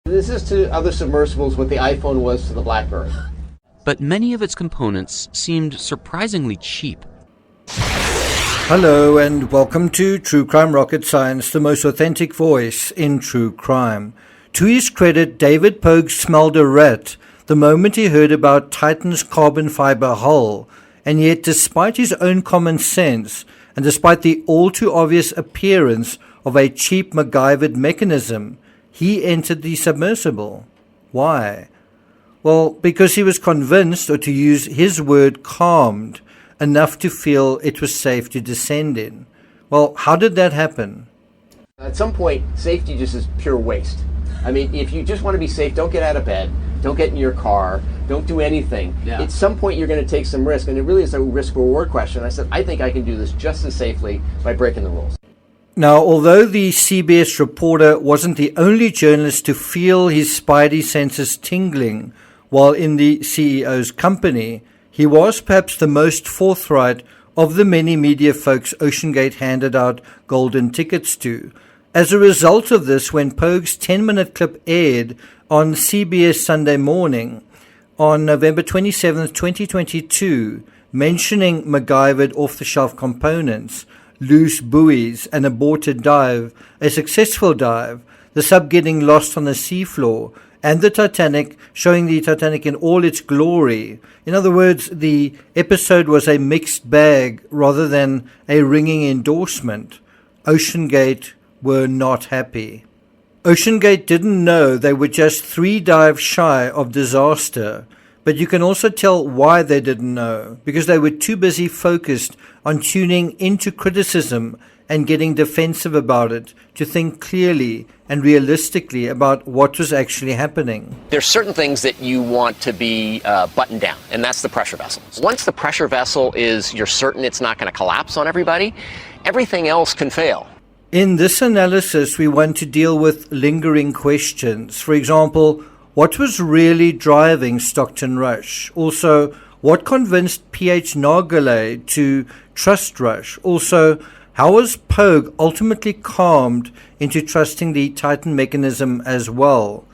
This is to other submersibles what the iPhone was to the BlackBerry. But many of its components seemed surprisingly cheap. Hello and welcome to True Crime Rocket Science, the most authentic voice in true crime. To his credit, David Pogue smelled a rat the moment he heard about Titan's carbon fiber hull, and yet despite his own common sense, and despite the all-too-obvious appearance of a cheap MacGyvered mechanism, he entered the submersible. Why? Well, because he was convinced, or to use his word, calmed, enough to feel it was safe to descend in. Well, how did that happen? At some point, safety just is pure waste. I mean, if you just want to be safe, don't get out of bed, don't get in your car, don't do anything. Yeah. At some point, you're going to take some risk, and it really is a risk-reward question. I said, I think I can do this just as safely by breaking the rules. Now, although the CBS reporter wasn't the only journalist to feel his spidey senses tingling while in the CEO's company, he was perhaps the most forthright of the many media folks OceanGate handed out golden tickets to. As a result of this, when Pogue's 10-minute clip aired on CBS Sunday Morning on November 27, 2022, mentioning MacGyvered off-the-shelf components, loose buoys, an aborted dive, a successful dive, the sub getting lost on the seafloor, and the Titanic, showing the Titanic in all its glory. In other words, the episode was a mixed bag rather than a ringing endorsement. OceanGate were not happy. OceanGate didn't know they were just 3 dives shy of disaster, but you can also tell why they didn't know, because they were too busy focused on tuning into criticism and getting defensive about it to think clearly and realistically about what was actually happening. There's certain things that you want to be buttoned down, and that's the pressure vessel. Once the pressure vessel is, you're certain it's not going to collapse on everybody, everything else can fail. In this analysis, we want to deal with lingering questions. For example, what was really driving Stockton Rush? Also, what convinced PH Nargile to trust Rush? Also, how was Pogue ultimately calmed into trusting the Titan mechanism as well?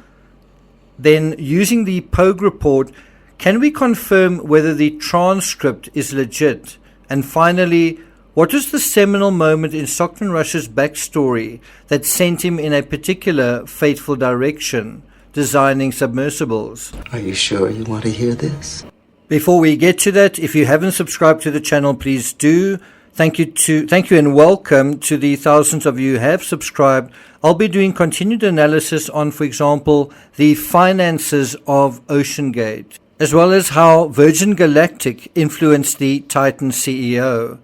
Then, using the Pogue report, can we confirm whether the transcript is legit? And finally, what was the seminal moment in Stockton Rush's backstory that sent him in a particular fateful direction, designing submersibles? Are you sure you want to hear this? Before we get to that, if you haven't subscribed to the channel, please do. Thank you and welcome to the thousands of you who have subscribed. I'll be doing continued analysis on, for example, the finances of OceanGate, as well as how Virgin Galactic influenced the Titan CEO.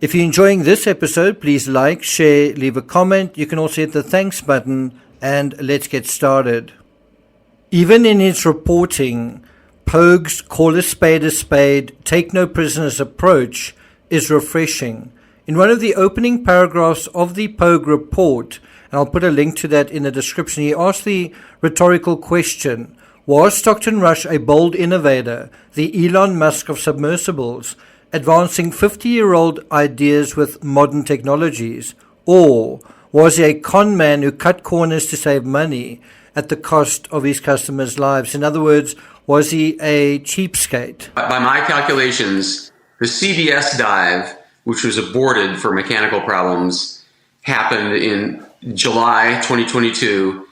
If you're enjoying this episode, please like, share, leave a comment. You can also hit the thanks button, and let's get started. Even in its reporting, Pogue's call a spade, take no prisoners approach is refreshing. In one of the opening paragraphs of the Pogue report, and I'll put a link to that in the description, he asked the rhetorical question, was Stockton Rush a bold innovator, the Elon Musk of submersibles, advancing 50-year-old ideas with modern technologies? Or was he a con man who cut corners to save money at the cost of his customers' lives? In other words, was he a cheapskate? By my calculations, the CBS dive, which was aborted for mechanical problems, happened in July 2022.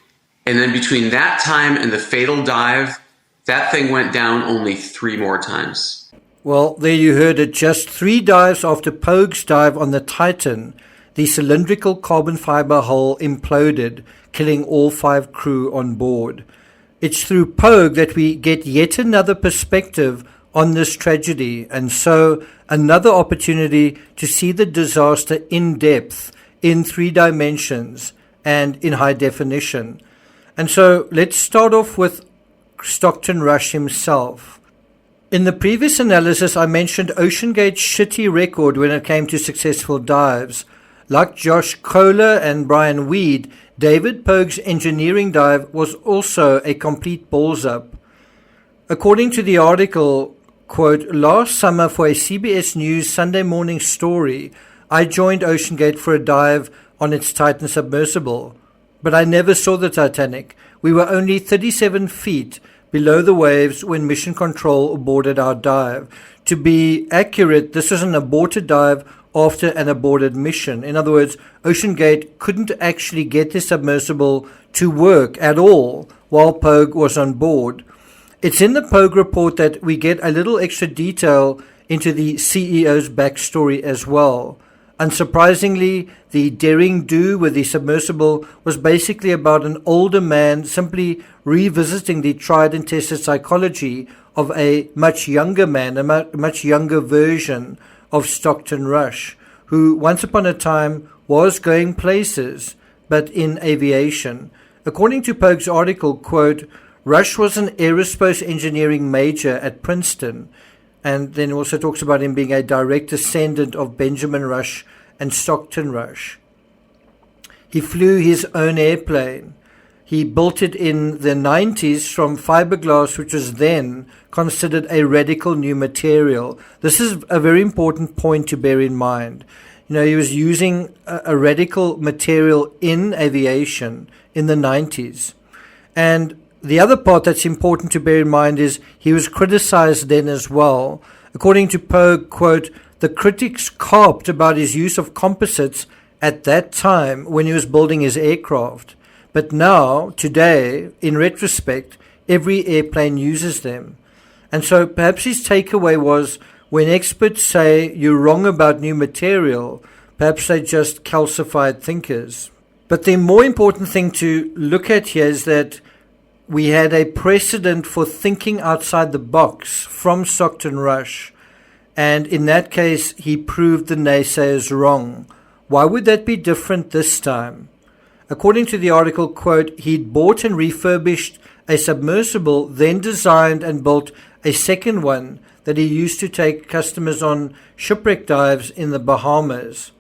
And then between that time and the fatal dive, that thing went down only 3 more times. Well, there you heard it. Just 3 dives after Pogue's dive on the Titan, the cylindrical carbon fiber hull imploded, killing all 5 crew on board. It's through Pogue that we get yet another perspective on this tragedy, and so another opportunity to see the disaster in depth, in 3 dimensions, and in high definition. And so let's start off with Stockton Rush himself. In the previous analysis, I mentioned OceanGate's shitty record when it came to successful dives. Like Josh Kohler and Brian Weed, David Pogue's engineering dive was also a complete balls up. According to the article, quote, last summer for a CBS News Sunday morning story, I joined OceanGate for a dive on its Titan submersible. but I never saw the Titanic. We were only 37 feet below the waves when Mission Control aborted our dive. To be accurate, this was an aborted dive after an aborted mission. In other words, OceanGate couldn't actually get the submersible to work at all while Pogue was on board. It's in the Pogue report that we get a little extra detail into the CEO's backstory as well. Unsurprisingly, the daring do with the submersible was basically about an older man simply revisiting the tried and tested psychology of a much younger man, a much younger version of Stockton Rush, who once upon a time was going places, but in aviation. According to Pogue's article, quote, Rush was an aerospace engineering major at Princeton, and then also talks about him being a direct descendant of Benjamin Rush and Stockton Rush. He flew his own airplane. He built it in the 90s from fiberglass, which was then considered a radical new material. This is a very important point to bear in mind. You know, he was using a radical material in aviation in the 90s. And the other part that's important to bear in mind is he was criticized then as well. According to Pogue, quote, the critics carped about his use of composites at that time when he was building his aircraft. But now, today, in retrospect, every airplane uses them. And so perhaps his takeaway was when experts say you're wrong about new material, perhaps they're just calcified thinkers. But the more important thing to look at here is that we had a precedent for thinking outside the box from Stockton Rush, and in that case, he proved the naysayers wrong. Why would that be different this time? According to the article, quote, he'd bought and refurbished a submersible, then designed and built a second one that he used to take customers on shipwreck dives in the Bahamas.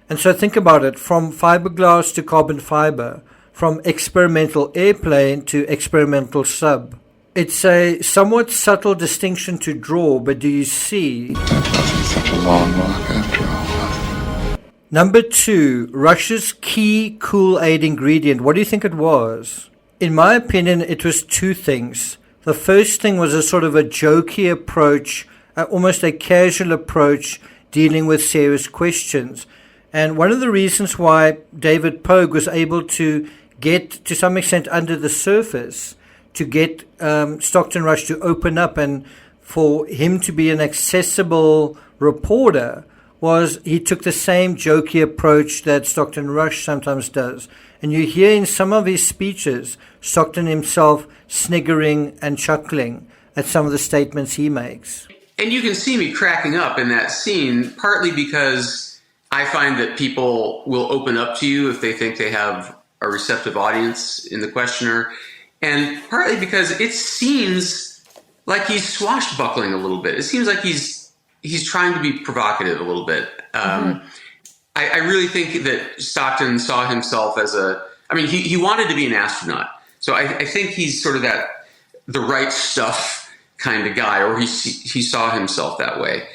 And so think about it, from fiberglass to carbon fiber, from experimental airplane to experimental sub. It's a somewhat subtle distinction to draw, but do you see? Such a long walk after all. Number 2, Rush's key kool-aid ingredient. What do you think it was? In my opinion, it was two things. The first thing was a sort of a jokey approach, almost a casual approach, dealing with serious questions. And one of the reasons why David Pogue was able to get to some extent under the surface, to get Stockton Rush to open up and for him to be an accessible reporter, was he took the same jokey approach that Stockton Rush sometimes does. And you hear in some of his speeches Stockton himself sniggering and chuckling at some of the statements he makes. And you can see me cracking up in that scene, partly because I find that people will open up to you if they think they have a receptive audience in the questioner, and partly because it seems like he's swashbuckling a little bit. It seems like he's trying to be provocative a little bit. I really think that Stockton saw himself as he wanted to be an astronaut. So I think he's sort of the right stuff kind of guy, or he saw himself that way.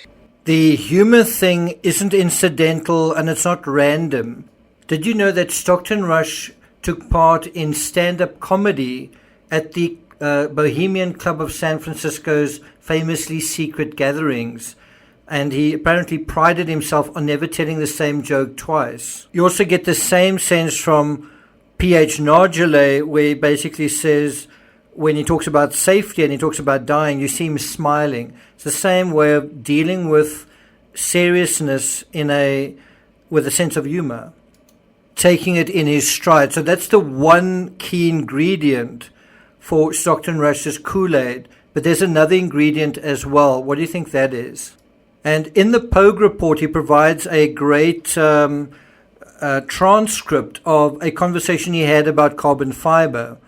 The humor thing isn't incidental and it's not random. Did you know that Stockton Rush took part in stand-up comedy at the Bohemian Club of San Francisco's famously secret gatherings? And he apparently prided himself on never telling the same joke twice. You also get the same sense from P.H. Nargile, where he basically says, when he talks about safety and he talks about dying, you see him smiling. It's the same way of dealing with seriousness with a sense of humor, taking it in his stride. So that's the one key ingredient for Stockton Rush's Kool-Aid. But there's another ingredient as well. What do you think that is? And in the Pogue report, he provides a great transcript of a conversation he had about carbon fiber.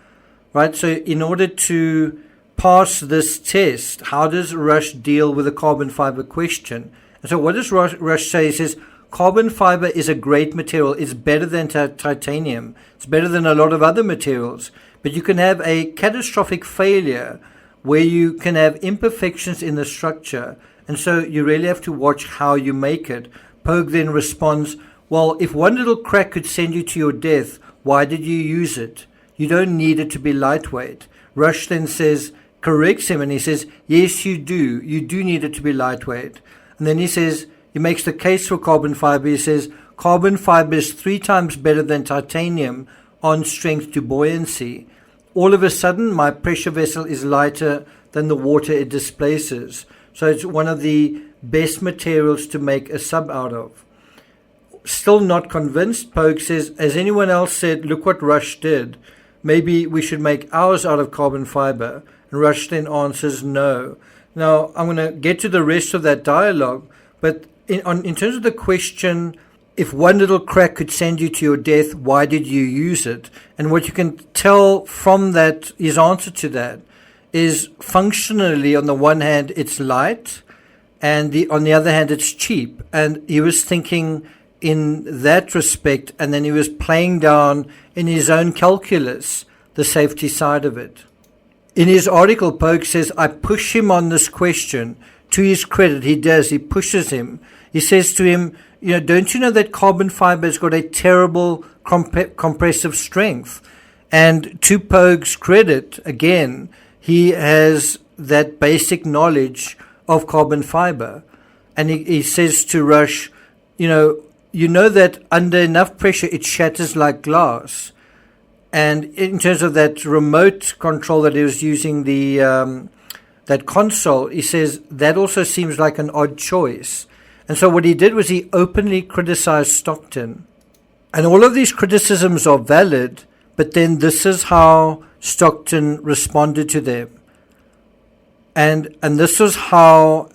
Right, so in order to pass this test, how does Rush deal with the carbon fiber question? And so what does Rush say? He says, carbon fiber is a great material. It's better than titanium. It's better than a lot of other materials. But you can have a catastrophic failure where you can have imperfections in the structure. And so you really have to watch how you make it. Pogue then responds, well, if one little crack could send you to your death, why did you use it? You don't need it to be lightweight. Rush then corrects him, and he says, yes, you do. You do need it to be lightweight. And then he makes the case for carbon fiber. He says, carbon fiber is 3 times better than titanium on strength to buoyancy. All of a sudden, my pressure vessel is lighter than the water it displaces. So it's one of the best materials to make a sub out of. Still not convinced, Pogue says, as anyone else said, look what Rush did. Maybe we should make ours out of carbon fiber. And Rush then answers no. Now, I'm going to get to the rest of that dialogue, but in terms of the question, if one little crack could send you to your death, why did you use it? And what you can tell from that, his answer to that, is functionally, on the one hand, it's light, and on the other hand, it's cheap. And he was thinking in that respect, and then he was playing down in his own calculus the safety side of it. In his article, Pogue says, I push him on this question. To his credit, he does. He pushes him. He says to him, don't you know that carbon fiber has got a terrible compressive strength? And to Pogue's credit, again, he has that basic knowledge of carbon fiber. And he says to Rush, you know that under enough pressure, it shatters like glass. And in terms of that remote control that he was using, that console, he says that also seems like an odd choice. And so what he did was he openly criticized Stockton. And all of these criticisms are valid, but then this is how Stockton responded to them. And this was how,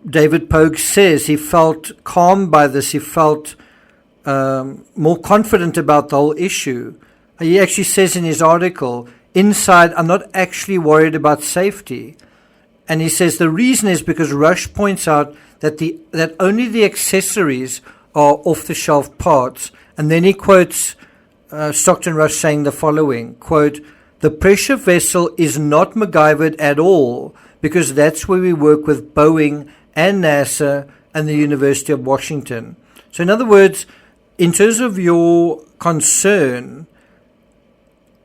David Pogue says he felt calmed by this. He felt more confident about the whole issue. He actually says in his article, inside, I'm not actually worried about safety. And he says the reason is because Rush points out that only the accessories are off-the-shelf parts. And then he quotes Stockton Rush saying the following, quote, the pressure vessel is not MacGyvered at all, because that's where we work with Boeing and NASA and the University of Washington. So in other words, in terms of your concern,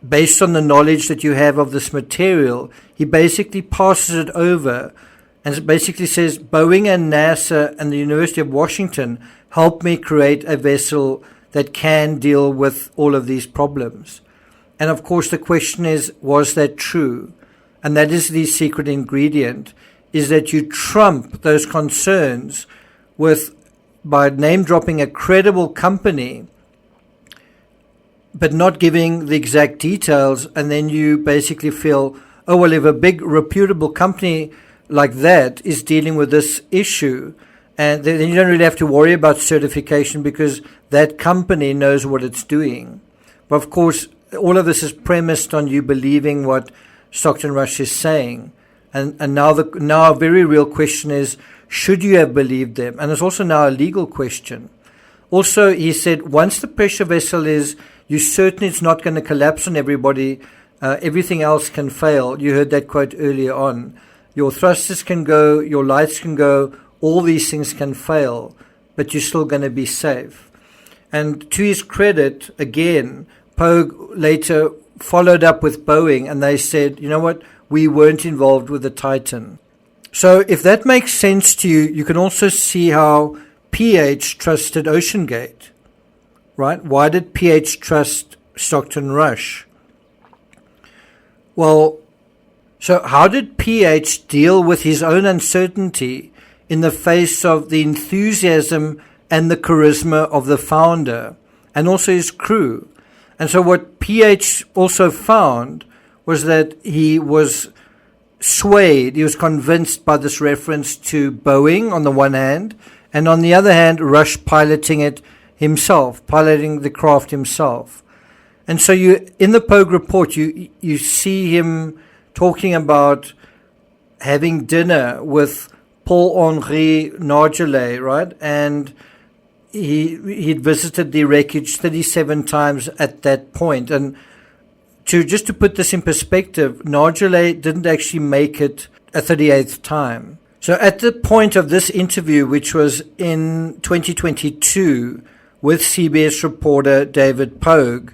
based on the knowledge that you have of this material, he basically passes it over and basically says, Boeing and NASA and the University of Washington helped me create a vessel that can deal with all of these problems. And of course, the question is, was that true? And that is the secret ingredient, is that you trump those concerns by name dropping a credible company, but not giving the exact details. And then you basically feel, oh, well, if a big reputable company like that is dealing with this issue, and then you don't really have to worry about certification because that company knows what it's doing. But of course, all of this is premised on you believing what Stockton Rush is saying. And now a very real question is, should you have believed them? And it's also now a legal question. Also, he said, once the pressure vessel you're certain it's not going to collapse on everybody, everything else can fail. You heard that quote earlier on. Your thrusters can go, your lights can go, all these things can fail, but you're still going to be safe. And to his credit, again, Pogue later followed up with Boeing, and they said, you know what, we weren't involved with the Titan. So if that makes sense to you, you can also see how PH trusted OceanGate, right? Why did PH trust Stockton Rush? Well, so how did PH deal with his own uncertainty in the face of the enthusiasm and the charisma of the founder and also his crew? And so what PH also found was that he was swayed, he was convinced by this reference to Boeing on the one hand, and on the other hand, Rush piloting it himself, piloting the craft himself. And so in the Pogue report, you see him talking about having dinner with Paul-Henri Nargeolet, right? And he'd visited the wreckage 37 times at that point. And just to put this in perspective, Nargeolet didn't actually make it a 38th time. So at the point of this interview, which was in 2022, with CBS reporter David Pogue.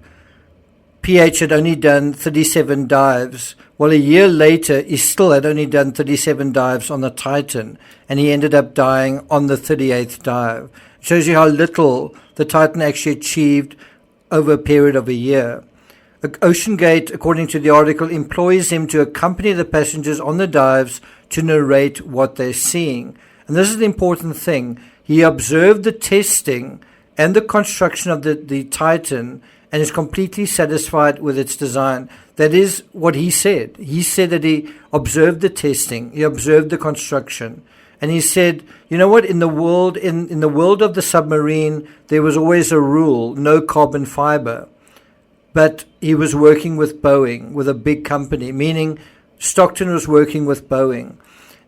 PH had only done 37 dives. Well, a year later, he still had only done 37 dives on the Titan, and he ended up dying on the 38th dive. It shows you how little the Titan actually achieved over a period of a year. OceanGate, according to the article, employs him to accompany the passengers on the dives to narrate what they're seeing. And this is the important thing. He observed the testing and the construction of the Titan and is completely satisfied with its design. That is what he said. He said that he observed the testing, he observed the construction, and he said, you know what, in the world of the submarine, there was always a rule, no carbon fiber. But he was working with Boeing, with a big company, meaning Stockton was working with Boeing.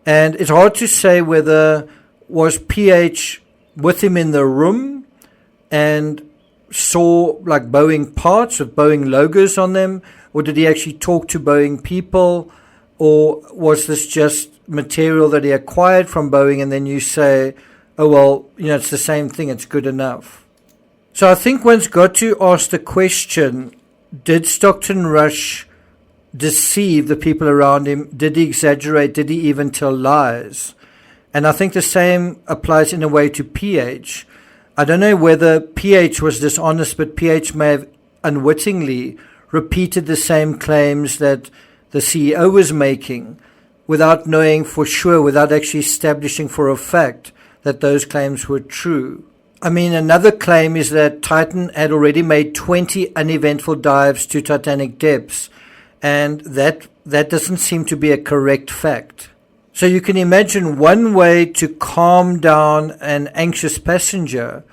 And it's hard to say whether was PH with him in the room and saw like Boeing parts with Boeing logos on them, or did he actually talk to Boeing people, or was this just material that he acquired from Boeing and then you say, oh, well, it's the same thing, it's good enough. So I think one's got to ask the question, did Stockton Rush deceive the people around him? Did he exaggerate? Did he even tell lies? And I think the same applies in a way to PH. I don't know whether PH was dishonest, but PH may have unwittingly repeated the same claims that the CEO was making without knowing for sure, without actually establishing for a fact that those claims were true. I mean, another claim is that Titan had already made 20 uneventful dives to Titanic depths, and that doesn't seem to be a correct fact. So you can imagine one way to calm down an anxious passenger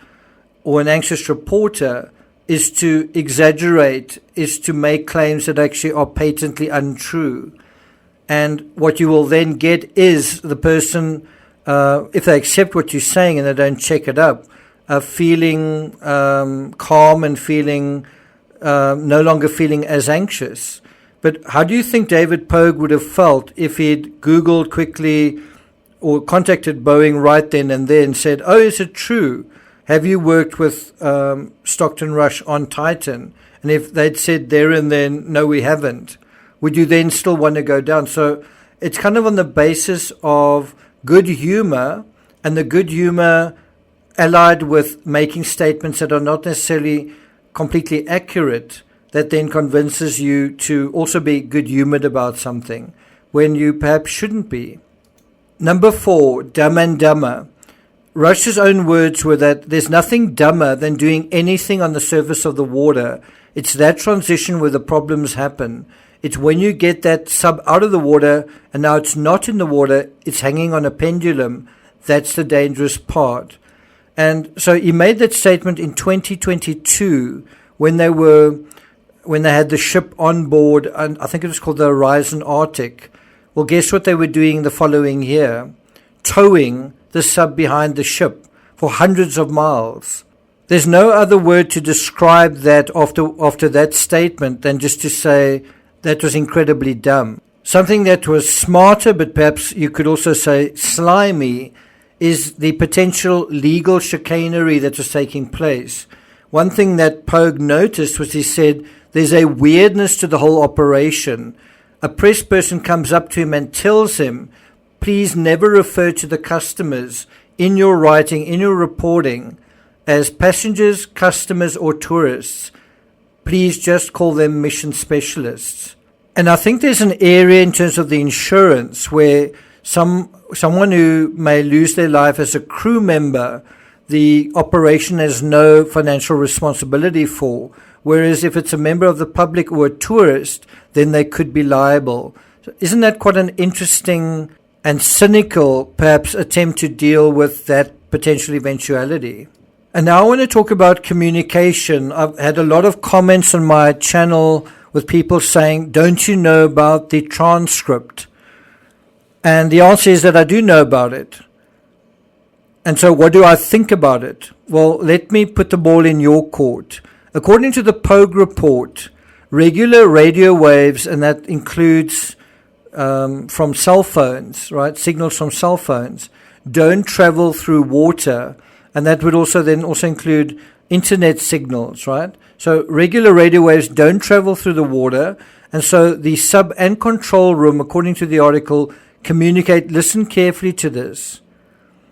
or an anxious reporter is to exaggerate, is to make claims that actually are patently untrue. And what you will then get is the person, if they accept what you're saying and they don't check it up, feeling calm and feeling no longer feeling as anxious. But how do you think David Pogue would have felt if he'd Googled quickly or contacted Boeing right then and there and said, oh, is it true? Have you worked with Stockton Rush on Titan? And if they'd said there and then, no, we haven't, would you then still want to go down? So it's kind of on the basis of good humor, and the good humor allied with making statements that are not necessarily completely accurate, that then convinces you to also be good-humored about something when you perhaps shouldn't be. Number 4, Dumb and Dumber. Rush's own words were that there's nothing dumber than doing anything on the surface of the water. It's that transition where the problems happen. It's when you get that sub out of the water and now it's not in the water, it's hanging on a pendulum. That's the dangerous part. And so he made that statement in 2022 when they had the ship on board, and I think it was called the Horizon Arctic. Well, guess what they were doing the following year? Towing the sub behind the ship for hundreds of miles. There's no other word to describe that after that statement than just to say that was incredibly dumb. Something that was smarter, but perhaps you could also say slimy, is the potential legal chicanery that was taking place. One thing that Pogue noticed was he said, there's a weirdness to the whole operation. A press person comes up to him and tells him, please never refer to the customers in your writing, in your reporting, as passengers, customers, or tourists. Please just call them mission specialists. And I think there's an area in terms of the insurance where someone who may lose their life as a crew member, the operation has no financial responsibility for, whereas if it's a member of the public or a tourist, then they could be liable. So isn't that quite an interesting and cynical, perhaps, attempt to deal with that potential eventuality? And now I want to talk about communication. I've had a lot of comments on my channel with people saying, don't you know about the transcript? And the answer is that I do know about it. And so what do I think about it? Well, let me put the ball in your court. According to the Pogue report, regular radio waves, and that includes from cell phones, right? Signals from cell phones don't travel through water, and that would also include internet signals, right? So regular radio waves don't travel through the water, and so the sub and control room, according to the article, communicate. Listen carefully to this.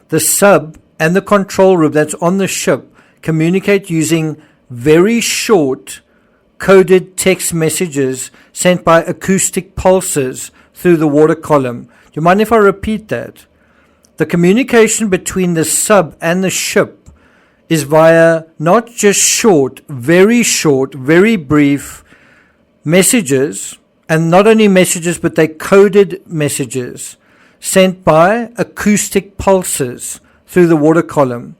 The sub and the control room that's on the ship communicate using very short coded text messages sent by acoustic pulses through the water column. Do you mind if I repeat that? The communication between the sub and the ship is via not just short, very brief messages, and not only messages, but they coded messages sent by acoustic pulses through the water column.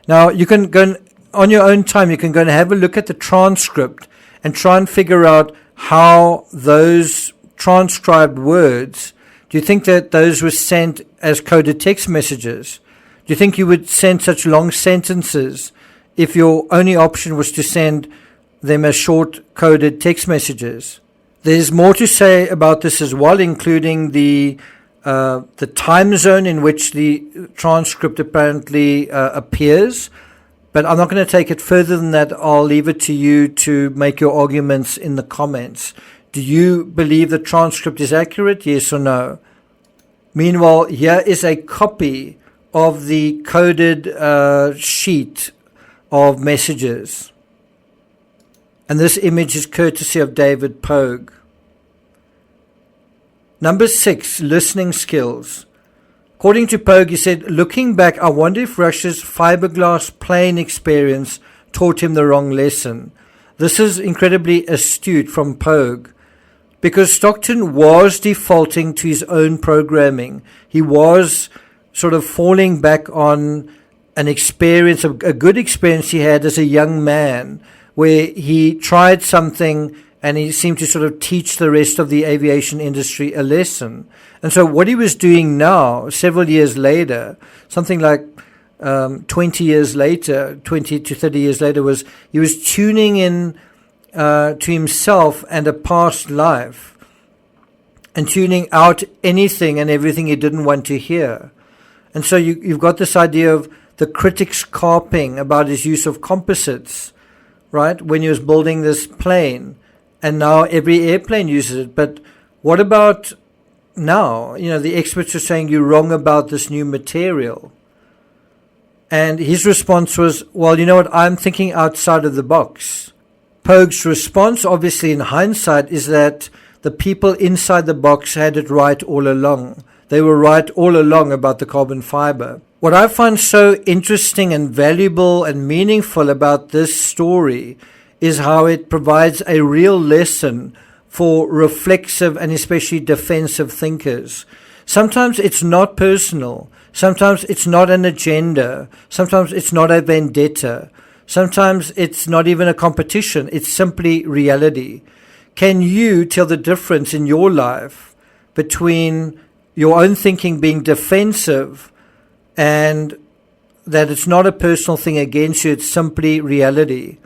Now, you can go on your own time, you can go and have a look at the transcript and try and figure out how those transcribed words, do you think that those were sent as coded text messages? Do you think you would send such long sentences if your only option was to send them as short coded text messages? There's more to say about this as well, including the time zone in which the transcript apparently appears. But I'm not going to take it further than that. I'll leave it to you to make your arguments in the comments. Do you believe the transcript is accurate? Yes or no? Meanwhile, here is a copy of the coded sheet of messages. And this image is courtesy of David Pogue. Number 6, listening skills. According to Pogue, he said, looking back, I wonder if Rush's fiberglass plane experience taught him the wrong lesson. This is incredibly astute from Pogue, because Stockton was defaulting to his own programming. He was sort of falling back on an experience, a good experience he had as a young man, where he tried something and he seemed to sort of teach the rest of the aviation industry a lesson. And so what he was doing now, several years later, something like 20 years later, 20 to 30 years later, was he was tuning in to himself and a past life, and tuning out anything and everything he didn't want to hear. And so you've got this idea of the critics carping about his use of composites, right, when he was building this plane. And now every airplane uses it. But what about now? You know, the experts are saying you're wrong about this new material. And his response was, well, you know what, I'm thinking outside of the box. Pogue's response, obviously in hindsight, is that the people inside the box had it right all along. They were right all along about the carbon fiber. What I find so interesting and valuable and meaningful about this story is how it provides a real lesson for reflexive and especially defensive thinkers. Sometimes it's not personal. Sometimes it's not an agenda. Sometimes it's not a vendetta. Sometimes it's not even a competition. It's simply reality. Can you tell the difference in your life between your own thinking being defensive and that it's not a personal thing against you, it's simply reality?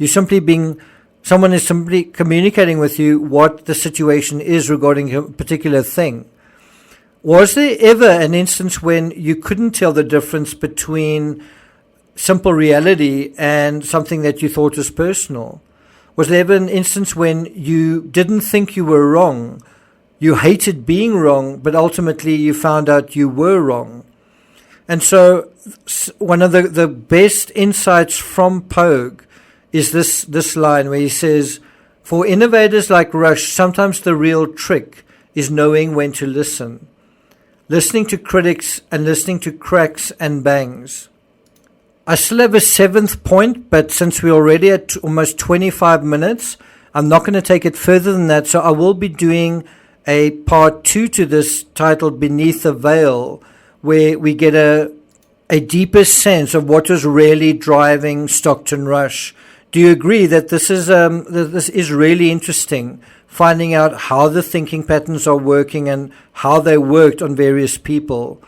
Someone is simply communicating with you what the situation is regarding a particular thing. Was there ever an instance when you couldn't tell the difference between simple reality and something that you thought was personal? Was there ever an instance when you didn't think you were wrong? You hated being wrong, but ultimately you found out you were wrong. And so one of the best insights from Pogue is this line where he says, for innovators like Rush, sometimes the real trick is knowing when to listen. Listening to critics and listening to cracks and bangs. I still have a 7th point, but since we're already at almost 25 minutes, I'm not going to take it further than that. So I will be doing a part 2 to this titled Beneath the Veil, where we get a deeper sense of what was really driving Stockton Rush. Do you agree that this is really interesting, finding out how the thinking patterns are working and how they worked on various people?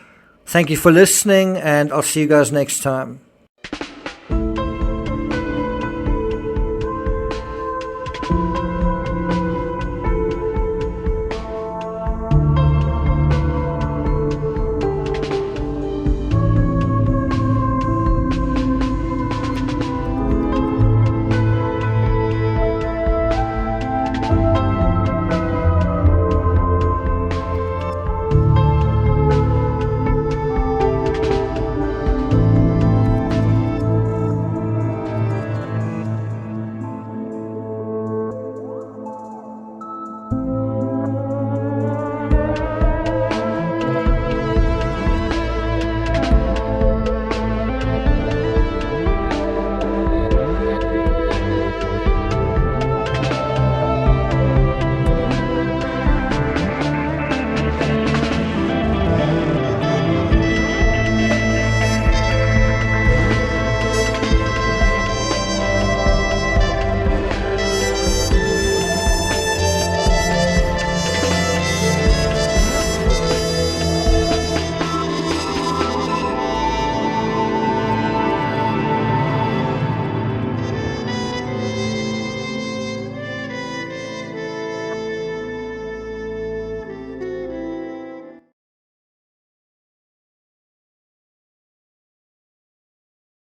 Thank you for listening, and I'll see you guys next time.